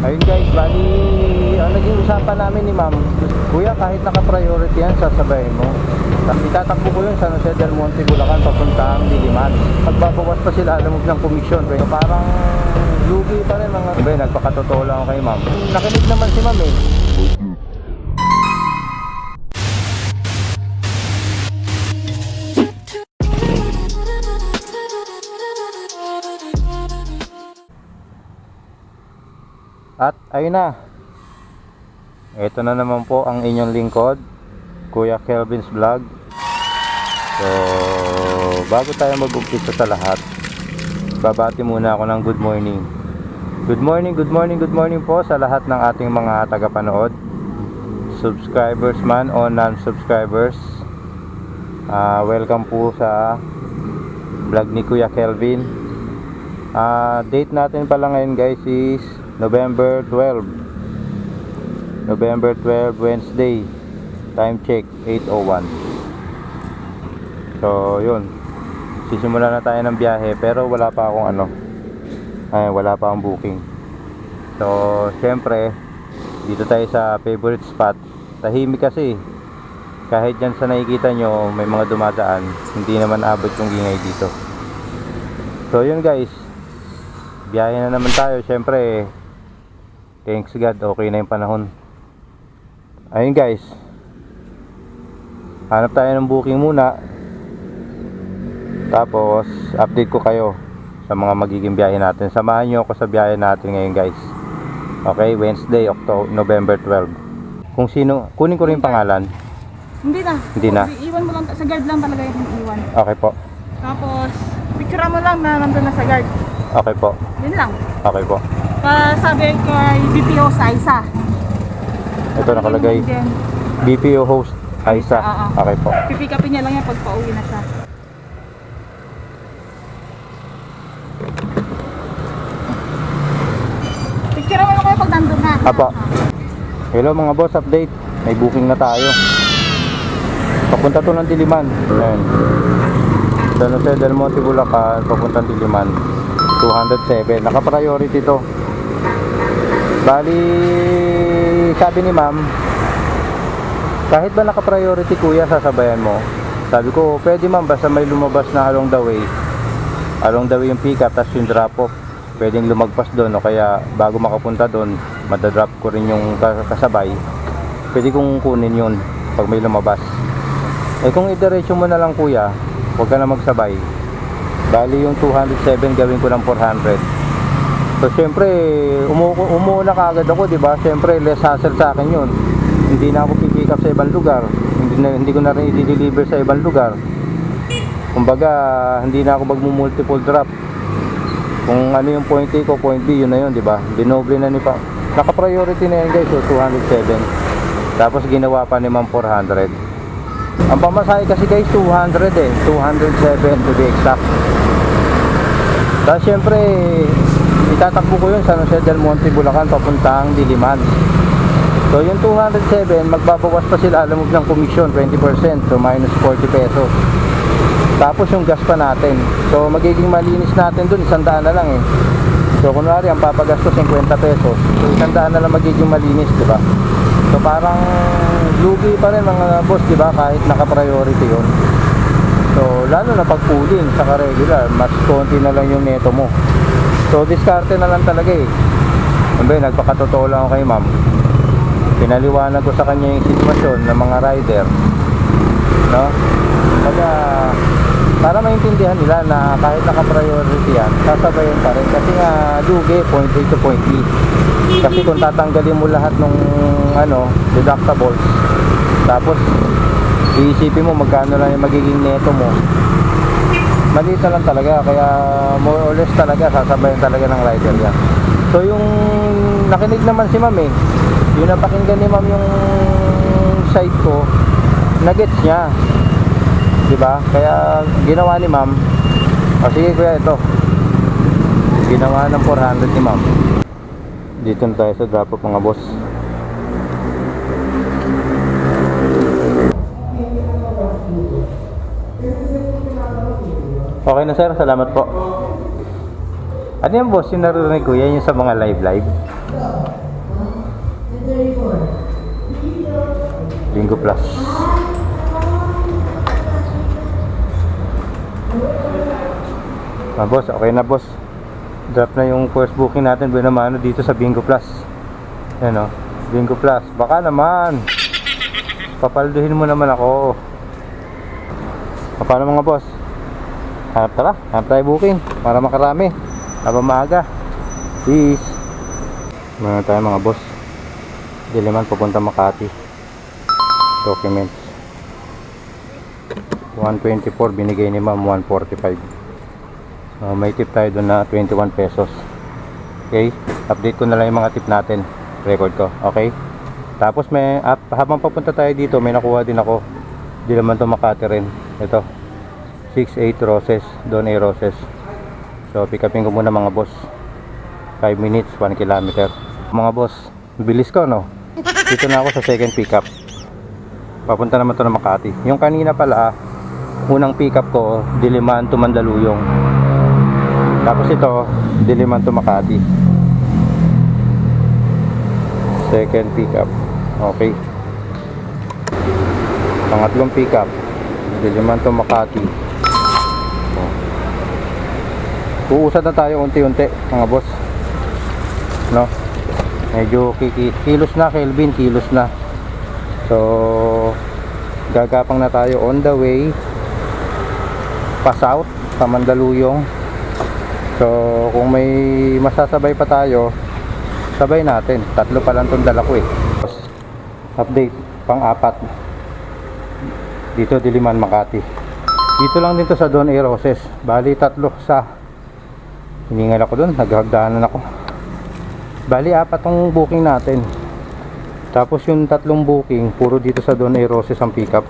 Ayun guys, bali ang naging usapan namin ni ma'am, kuya kahit naka-priority yan, sasabayin mo. Itatakbo ko yun sa San Jose del Monte, Bulacan, papuntang Diliman. Pagbabawas pa sila, alamog ng komisyon. So, parang lugi pa rin mga iba, nagpakatotoo lang ako kay ma'am. Nakinig naman si ma'am eh. At ayun na, ito na naman po ang inyong lingkod, Kuya Kelvin's Vlog. So bago tayo mag-umpisa sa lahat, babati muna ako ng good morning. Good morning, good morning, good morning po sa lahat ng ating mga tagapanood, subscribers man o non-subscribers. Welcome po sa vlog ni Kuya Kelvin. Date natin pala ngayon guys is November 12, Wednesday. Time check 8:01. So yun, sisimula na tayo ng biyahe, pero wala pa akong wala pa akong booking. So syempre dito tayo sa favorite spot. Tahimik kasi, kahit dyan sa nakikita nyo may mga dumadaan, hindi naman abot yung ingay dito. So yun guys, biyahe na naman tayo. Syempre thanks God, okay na yung panahon. Ayun guys, hanap tayo ng booking muna, tapos update ko kayo sa mga magiging biyahe natin. Samahan nyo ako sa biyahe natin ngayon guys. Okay, Wednesday, November 12. Kung sino, kunin ko rin yung pangalan. Hindi na. Hindi na. Iwan mo lang, sa guard lang talaga yung iwan. Okay po. Tapos picture mo lang na nandun na sa guard. Okay po. Yun lang. Okay po. Sabi kay BPO Saisa. Ito nakalagay, BPO host Aisa. Okay po. Pipikapin niya lang yan pag pauwi na siya. Picture mo lang kayo pag nandun na. Apo. Hello mga boss, update. May booking na tayo. Papunta to ng Diliman. Ayan. San Jose del Monte, Bulacan, papuntang Diliman. 207. Naka-priority to. Bali, sabi ni ma'am, kahit ba naka-priority kuya, sasabayan mo. Sabi ko, pwede ma'am, basta may lumabas na along the way. Along the way yung pick up, tapos yung drop off. Pwedeng lumagpas doon, o kaya bago makapunta doon, madadrop ko rin yung kasabay. Pwede kong kunin yun pag may lumabas. Eh kung idiretso mo na lang kuya, huwag ka na magsabay. Bali yung 207 gawin ko ng 400. So syempre umuuna kaagad ako, di ba? Syempre less hassle sa akin yun. Hindi na ako pipick up sa ibang lugar. Hindi ko na rin i-deliver sa ibang lugar. Kumbaga hindi na ako magmu-multiple drop. Kung ano yung point A ko, point B, yun na yun, di ba? Dinoble na ni pa. Naka-priority na yan guys, so 207. Tapos ginawa pa ni ma'am 400. Ang pamasahe kasi guys 200 eh, 207 to be exact. Tapos syempre itatakbo ko yun sa San Jose del Monte, Bulacan, papuntang Diliman. So yung 207, magbabawas pa sila alamog ng komisyon 20%, so minus 40 pesos. Tapos yung gas pa natin, so magiging malinis natin dun 100 na lang eh. So kunwari ang papagastos 50 pesos, so 100 na lang magiging malinis, di ba? So parang lugi pa rin mga boss, di ba, kahit naka-priority yun. So lalo na pag pooling saka regular, mas konti na lang yung neto mo. So diskarte na lang talaga eh. Nagpakatotoo lang ako kay ma'am. Pinaliwanag ko sa kanya yung sitwasyon ng mga rider, no? Kaya para maintindihan nila na kahit naka-priority yan, sasabayan pa rin. Kasi nga lugi, point A to point B. Kasi kung tatanggalin mo lahat ng deductibles, tapos iisipin mo magkano lang yung magiging neto mo, maliit na lang talaga. Kaya more or less talaga sasabayan talaga ng rider yan. So yung nakinig naman si ma'am eh, yung napakinggan ni ma'am yung side ko, nagets niya, diba? Kaya ginawa ni ma'am, sige kuya, ito ginawa ng 400 ni ma'am. Dito na tayo sa drop off mga boss. Okay na sir, salamat po. Ano yan boss, yung naririnig ko, yan yung sa mga live? Bingo Plus. Boss, okay na boss. Drop na yung first booking natin Buenamano dito sa Bingo Plus. Yan o, Bingo Plus. Baka naman papalduhin mo naman ako. Paano mga boss? Hanap tayo booking para makarami habang maaga. Peace. Meron tayo mga boss. Diliman papunta Makati. Documents 124, binigay ni ma'am 145. May tip tayo doon na 21 pesos. Okay, update ko na lang yung mga tip natin, record ko. Okay, tapos habang papunta tayo dito may nakuha din ako. Di naman to Makati rin. Ito 68 Roses, Don A. Roses. So pick upin ko muna mga boss. 5 minutes 1 kilometer. Mga boss, bilis ko no. Dito na ako sa second pick up. Papunta naman to na Makati. Yung kanina pala, unang pick up ko Diliman to Mandaluyong. Tapos ito Diliman to Makati. Second pick up. Okay. Pangatlong pick up Diliman to Makati. Uusad na tayo unti-unti mga boss. No? Medyo kilos na, Kelvin, kilos na. So gagapang na tayo on the way pa south sa Mandaluyong. So kung may masasabay pa tayo, sabay natin. 3 pa lang itong dala ko eh. Update pang-4 dito Diliman Makati. Dito lang dito sa Don A. Roses. Bali 3 sa hiningal ako doon, naghagdanan ako. Bali 4 tong booking natin. Tapos yung 3 booking puro dito sa Don A. Roses ang pick up.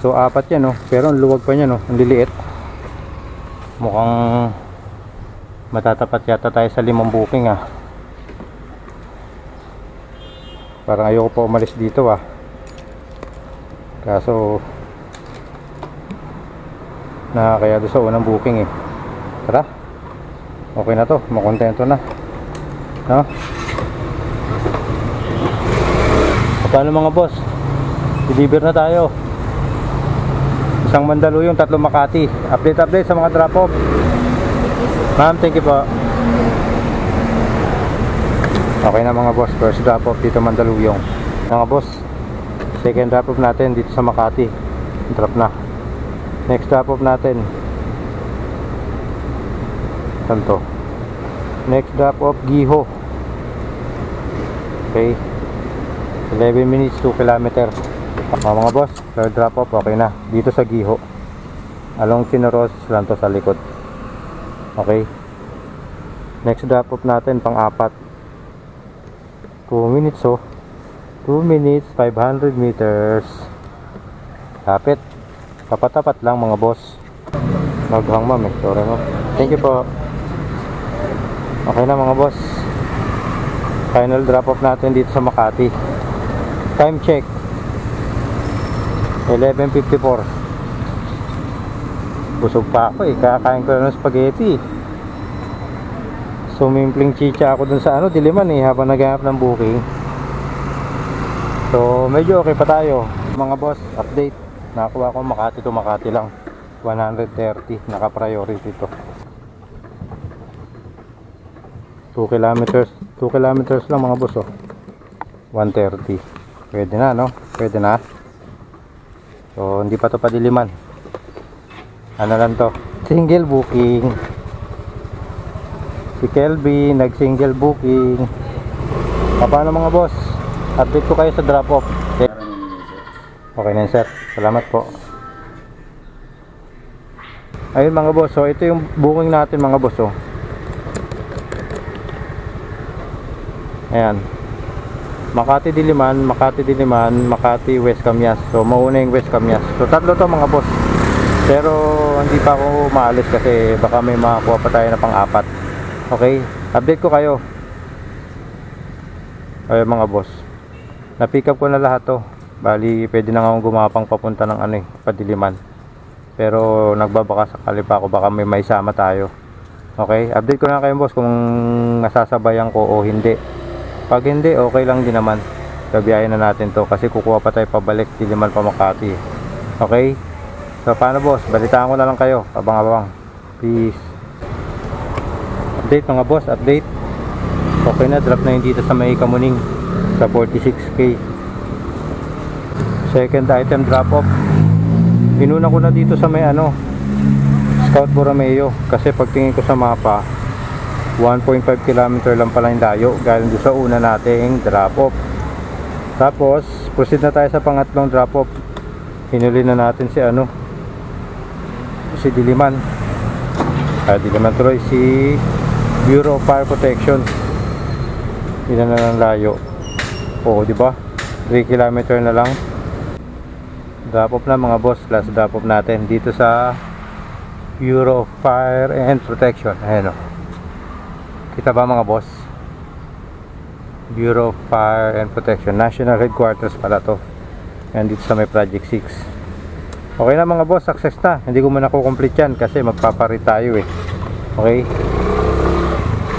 So 4 yan no, pero ang luwag pa niya no, ang liliit. Mukhang matatapat yata tayo sa 5 booking ah. Parang ayoko pa umalis dito ah. Kaso nakakaya doon sa unang booking eh. Tara, okay na to, makontento na no? Paano mga boss, deliver na tayo. Isang Mandaluyong, 3 Makati. Update sa mga drop off. Ma'am, thank you po. Okay na mga boss, first drop off dito Mandaluyong. Mga boss, second drop off natin dito sa Makati. Drop na. Next drop off natin, saan to? Next drop off Giho. Okay, 11 minutes 2 kilometer. Mga boss, third drop off okay na dito sa Giho. Along Chinoros lang to sa likod. Okay, next drop off natin pang-4, 2 minutes 2 minutes 500 meters. Kapit, tapat lang mga boss. Naghang ma'am eh, sorry ma'am. Thank you po. Okay na mga boss, final drop off natin dito sa Makati. Time check 11:54. Busog pa ako eh, kakain ko na ng spaghetti. Sumimpling chicha ako dun sa Diliman eh, habang naghahanap ng booking. So medyo okay pa tayo mga boss. Update, nakakuha ko Makati to Makati lang, 130, naka priority to. 2 kilometers lang mga boss 130. Pwede na no? Pwede na. So hindi pa to Diliman. Ano lang to, single booking. Si Kelby nag single booking. Paano mga boss, update ko kayo sa drop off. Okay na sir, salamat po. Ayun mga boss, so ito yung booking natin mga boss ayan, Makati Diliman, Makati West Camias. So mauna yung West Camias. So 3 to mga boss. Pero hindi pa ako maalis kasi baka may makakuha pa tayo na pang-4. Okay, update ko kayo. Ayun mga boss, na-pick up ko na lahat to. Bali pwede na nga akong gumapang papunta ng Padiliman. Pero nagbabaka sakali pa ako, baka may maisama tayo. Okay, update ko na kayo boss kung nasasabayan ko o hindi. Pag hindi, okay lang din naman. gabiyahin na natin to kasi kukuha pa tayo pabalik Diliman pa Makati. Okay? So paano boss, balitaan ko na lang kayo, abang-abang. Peace. Update mga boss, update. Okay na, drop na yun dito sa may Kamuning sa 46k. Second item drop off. Inuna ko na dito sa may Scout Borromeo kasi pagtingin ko sa mapa 1.5 km lang pala yung layo galing doon sa una nating drop off. Tapos proceed na tayo sa pangatlong drop off. Hinuli na natin si Diliman. Diliman tuloy, si Bureau of Fire Protection. Ilan na lang layo. Oo, di ba? 3 km na lang. Drop off na mga boss, last drop off natin dito sa Bureau of Fire and Protection. Ayan o. Kita ba mga boss? Bureau of Fire and Protection, National Headquarters pala to. Ayan dito sa may Project 6. Okay na mga boss, success na. Hindi ko muna complete yan kasi magpaparit tayo eh. Okay?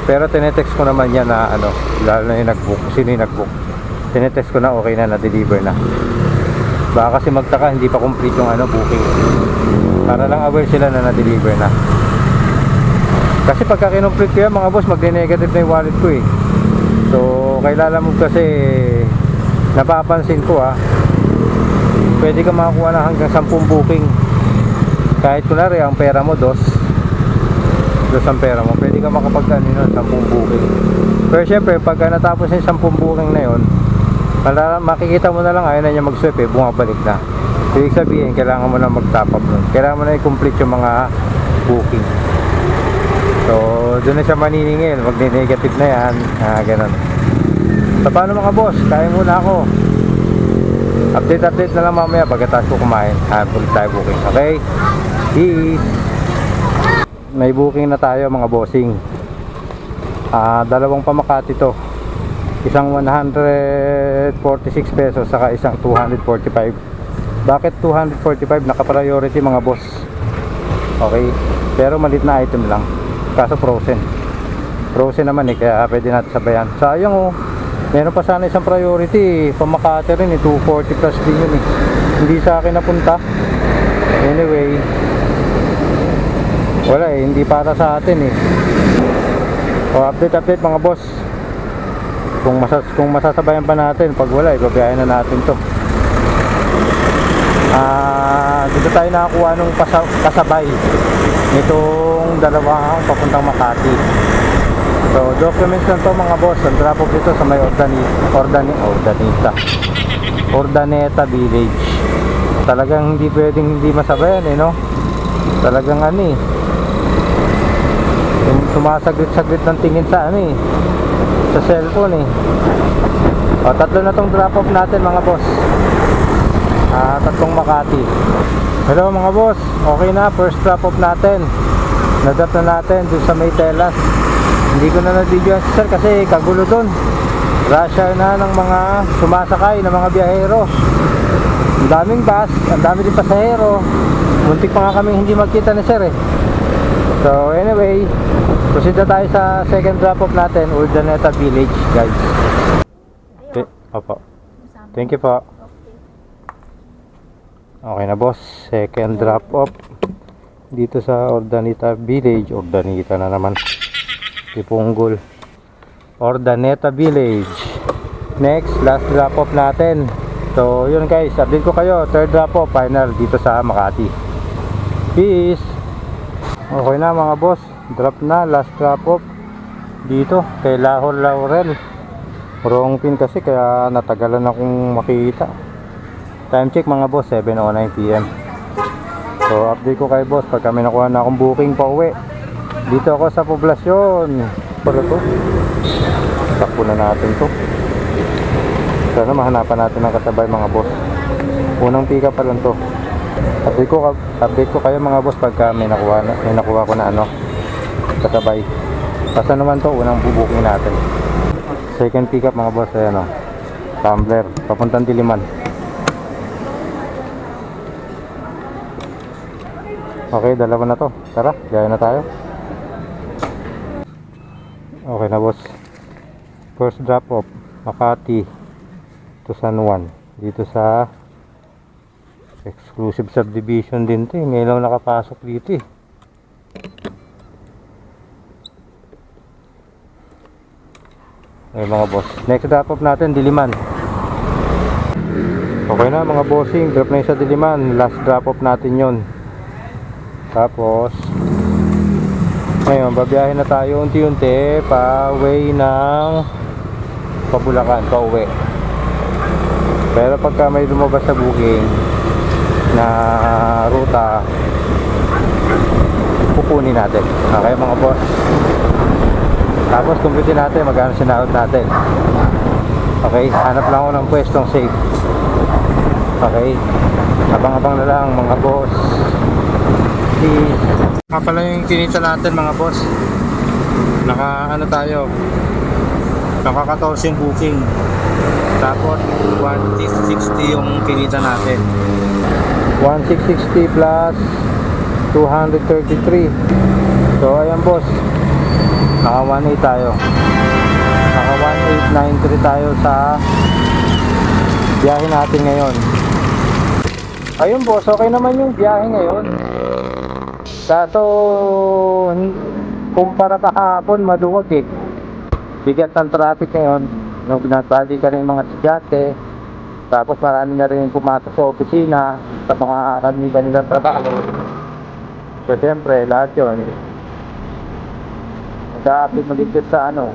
Pero tinetext ko naman yan na lalo na yung nagbook. Sino yung nagbook? Tinetext ko na okay na, na-deliver na. Baka kasi magtaka, hindi pa complete yung booking. Para lang aware sila na na-deliver na. Kasi pagka kinumplete ko yan mga boss, magne-negative na yung wallet ko eh. So, kailangan mo kasi napapansin ko pwede ka makakuha na hanggang 10 booking. Kahit kunwari ang pera mo dos ang pera mo, pwede ka makapagdaan 10 booking. Pero syempre pagka natapos yung 10 booking na yun, makikita mo na lang ayaw na niya mag-swipe bumabalik na. So, ibig sabihin kailangan mo na mag-top up nun. Kailangan mo na i-complete yung mga booking. So doon na siya maniningil, magne-negative na yan, ganun. So paano mga boss, kaya muna ako. Update na lang mamaya pagkatapos ko kumain. Full tayo booking, okay? Peace. May booking na tayo mga bossing. Dalawang pamakati to. Isang 146 pesos saka isang 245. Bakit 245? Naka-priority mga boss. Okay? Pero malit na item lang. Kaso frozen naman kaya pwede natin sabayan. Sayang meron pa sana isang priority pamakati rin 240 plus din yun hindi sa akin napunta. Anyway, wala hindi para sa atin update mga boss. Kung masasabayan pa natin, pag wala ibabayain na natin to. Dito tayo nakakuha nung kasabay nitong dalawang papuntang Makati. So documents lang to mga boss. Ang drop off dito sa may Ordaneta Village. Talagang hindi pwedeng hindi masabayan talagang sumasaglit-saglit ng tingin sa sa cellphone tatlo na tong drop off natin mga boss. Tatlong Makati. Hello mga boss, okay na, first drop off natin. Na-drop na natin doon sa may Telas. Hindi ko na na-video yan sir kasi kagulo doon. Rush hour na ng mga sumasakay ng mga biyahero. Ang daming bus, ang dami din pasahero. Muntik pa nga kaming hindi magkita ni sir So anyway, proceed na tayo sa second drop off natin, Urdaneta Village guys. Okay, opo. Thank you po. Okay na boss, second drop off dito sa Ordaneta Village. Ordaneta na naman, Ipunggol. Ordaneta Village. Next, last drop off natin. So yun guys, update ko kayo, third drop off final dito sa Makati. Peace. Okay na mga boss, drop na, last drop off dito kay Lahore Laurel. Wrong pin kasi kaya natagalan akong makita. Time check mga boss, 7:09 PM. So update ko kay boss pag kami nakuha na akong booking pa uwi. Dito ako sa poblasyon. Pala to. Takbo na natin to. Sana mahanapan natin ng kasabay mga boss. Unang pika pa lang to. Update ko kayo mga boss pag may nakuha ko na kasabay. Basta naman to, unang bubooking natin. Second pick up mga boss, ayan Tumbler, papuntang Diliman. Okay, dalawa na to. Tara, gaya na tayo. Okay na boss. First drop off, Makati. to San Juan. Dito sa exclusive subdivision din to eh. Ngayon lang nakapasok dito eh. Ay mga boss, next drop off natin Diliman. Okay na mga bossing, drop na yun sa Diliman. Last drop off natin yon. Tapos ngayon babiyahin na tayo unti-unti pa way ng Pabulacan, pa uwi. Pero pagka may lumabas sa booking na ruta, pupunin natin. Okay mga boss. Tapos kumpitin natin magkano sinahod natin. Okay, hanap lang ako ng pwestong safe. Okay, abang-abang na lang mga boss. Please. Pala yung kinita natin mga boss. Naka ano tayo, naka 14 yung booking. Tapos 1660 yung kinita natin. 1660 plus 233. So ayan boss, naka 18 tayo. Naka 1893 tayo sa biyahe natin ngayon. Ayun boss, okay naman yung biyahe ngayon. Dato kumpara kahapon maduwag eh. Bigat ng traffic ngayon. Nung binabali ka rin mga estudyante, tapos marami na rin pumasok sa opisina sa mga karamiba nilang trabaho. So siyempre lahat yun magka-apit maligit sa ano.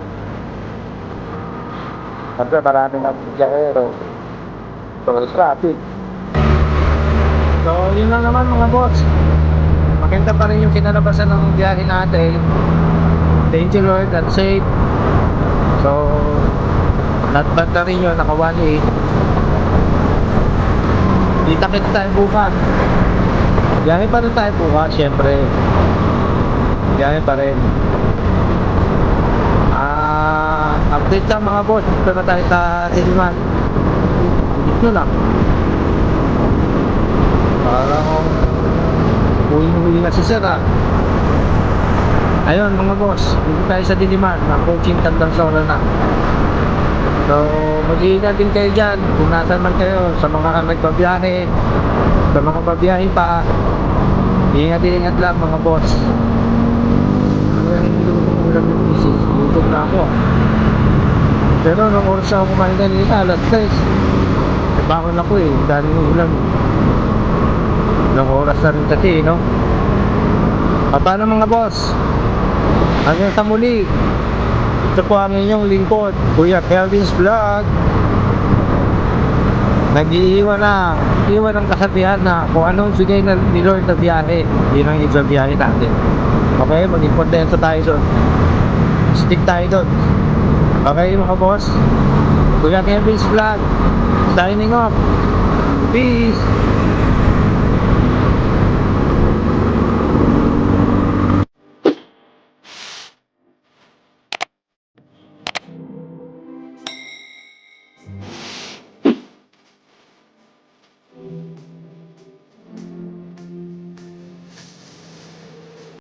Siyempre marami na biyahero. So traffic. So yun lang naman mga boss. Maganda pa rin yung kinalabasan ng biyahe natin. Thank you Lord and safe. So not bad na rin yun, naka 1.8. Kita-kita tayo bukas. Biyahe pa rin tayo bukas, syempre. Biyahe pa rin. Update lang mga boss. Dito na tayo sa Diliman. Dito lang. Parang uwi na si Sir ah. Ayun mga boss, dito tayo sa Diliman. Approaching Tandang Sora na. So, mag-iingat din kayo dyan kung nasan man kayo sa mga nagbabiyahe, sa mga babiyahe pa. Ingat lang mga boss. Lutog na ako. Pero nung oras ako kumain kanina, alas 3. Bangon ako eh, dahil yung ulan. Nung oras na rin kasi, no? Paano mga boss? Hanggang sa muli. Ito po ang inyong lingkod, Kuya Kelvin's Vlog. Nag-iiwan ng kasabihan na kung anong bigay na ni Lord na biyahe, yun ang ibiyahe natin. Okay, maging kontento tayo doon. Stick tayo doon. Okay mga boss, Kuya Kelvin's Vlog signing off. Peace.